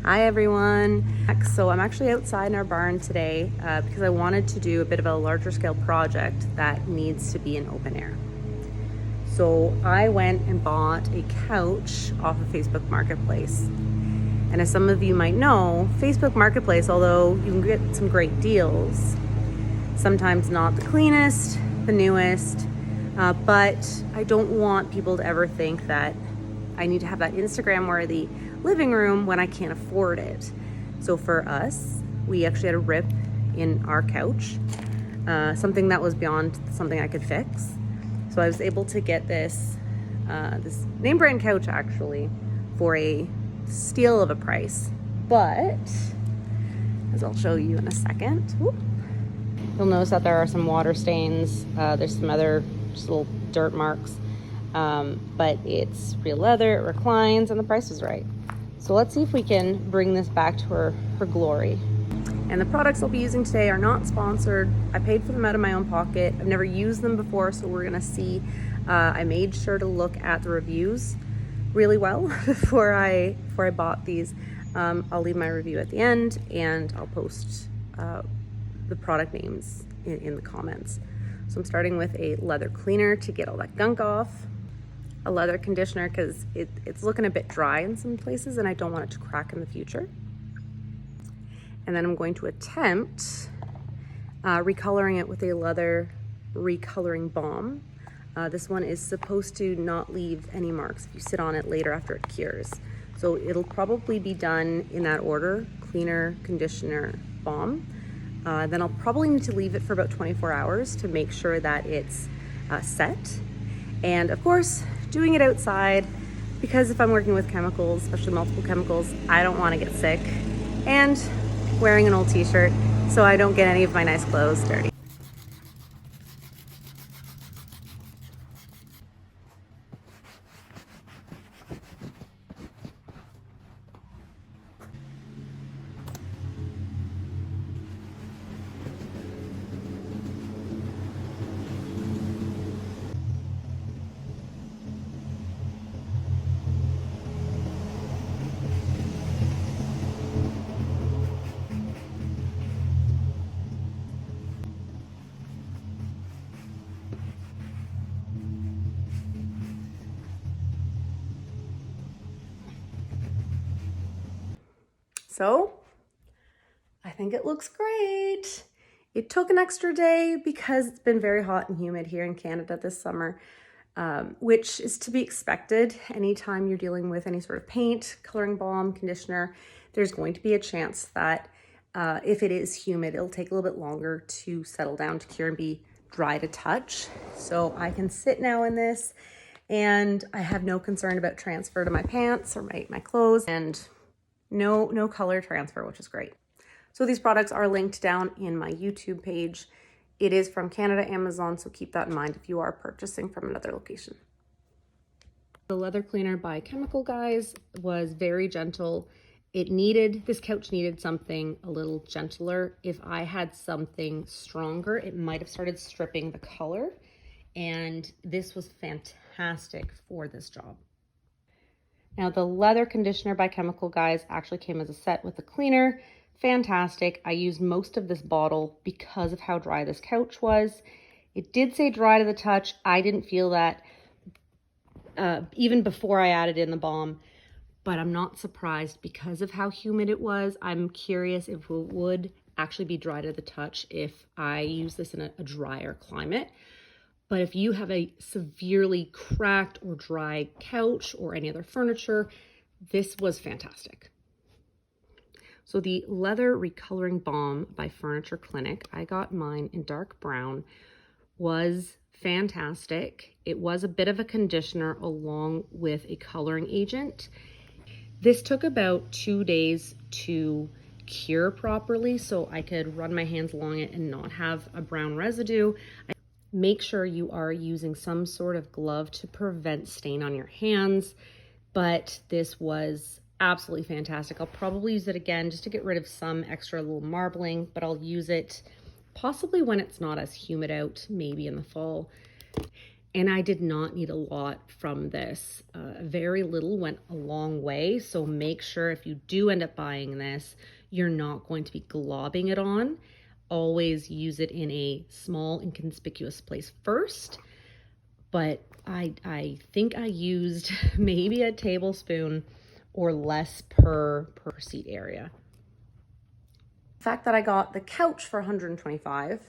Hi everyone. So I'm actually outside in our barn today because I wanted to do a bit of a larger scale project that needs to be in open air. So I went and bought a couch off of Facebook Marketplace. And as some of you might know, Facebook Marketplace, although you can get some great deals, sometimes not the cleanest, the newest, but I don't want people to ever think that I need to have that Instagram worthy living room when I can't afford it. So for us, we actually had a rip in our couch, something that was beyond something I could fix. So I was able to get this name brand couch actually for a steal of a price. But as I'll show you in a second, you'll notice that there are some water stains. There's some other just little dirt marks, but it's real leather, it reclines, and the price is right. So let's see if we can bring this back to her glory. And the products I'll be using today are not sponsored. I paid for them out of my own pocket. I've never used them before, so we're gonna see. I made sure to look at the reviews really well before I bought these. I'll leave my review at the end, and I'll post the product names in the comments. So I'm starting with a leather cleaner to get all that gunk off. A leather conditioner because it's looking a bit dry in some places and I don't want it to crack in the future. And then I'm going to attempt recoloring it with a leather recoloring balm. This one is supposed to not leave any marks if you sit on it later after it cures. So it'll probably be done in that order: cleaner, conditioner, balm. Then I'll probably need to leave it for about 24 hours to make sure that it's set. And of course, doing it outside, because if I'm working with chemicals, especially multiple chemicals, I don't want to get sick, and wearing an old t-shirt so I don't get any of my nice clothes dirty. So I think it looks great. It took an extra day because it's been very hot and humid here in Canada this summer, which is to be expected. Anytime you're dealing with any sort of paint, coloring balm, conditioner, there's going to be a chance that if it is humid, it'll take a little bit longer to settle down, to cure, and be dry to touch. So I can sit now in this and I have no concern about transfer to my pants or my clothes, and no color transfer, which is great. So these products are linked down in my YouTube page. It is from Canada, Amazon, so keep that in mind if you are purchasing from another location. The leather cleaner by Chemical Guys was very gentle. This couch needed something a little gentler. If I had something stronger, it might have started stripping the color, and this was fantastic for this job. Now, the leather conditioner by Chemical Guys actually came as a set with a cleaner. Fantastic. I used most of this bottle because of how dry this couch was. It did say dry to the touch. I didn't feel that even before I added in the balm, but I'm not surprised because of how humid it was. I'm curious if it would actually be dry to the touch if I use this in a drier climate. But if you have a severely cracked or dry couch or any other furniture, this was fantastic. So the leather recoloring balm by Furniture Clinic, I got mine in dark brown, was fantastic. It was a bit of a conditioner along with a coloring agent. This took about 2 days to cure properly, so I could run my hands along it and not have a brown residue. Make sure you are using some sort of glove to prevent stain on your hands, but this was absolutely fantastic. I'll probably use it again just to get rid of some extra little marbling, but I'll use it possibly when it's not as humid out, maybe in the fall. And I did not need a lot from this. Very little went a long way. So make sure if you do end up buying this, you're not going to be globbing it on. Always use it in a small inconspicuous place first. But I think I used maybe a tablespoon or less per seat area. The fact that I got the couch for $125,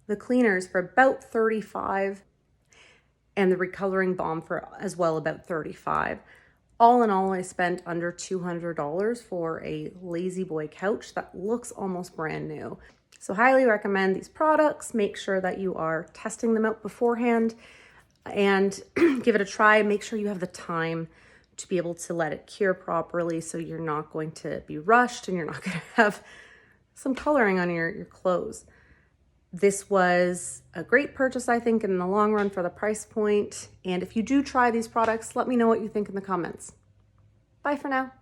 the cleaners for about $35, and the ReColoring Balm for as well about $35. All in all, I spent under $200 for a lazy boy couch that looks almost brand new. So highly recommend these products. Make sure that you are testing them out beforehand and give it a try. Make sure you have the time to be able to let it cure properly so you're not going to be rushed and you're not going to have some coloring on your clothes. This was a great purchase, I think, in the long run for the price point. And if you do try these products, let me know what you think in the comments. Bye for now.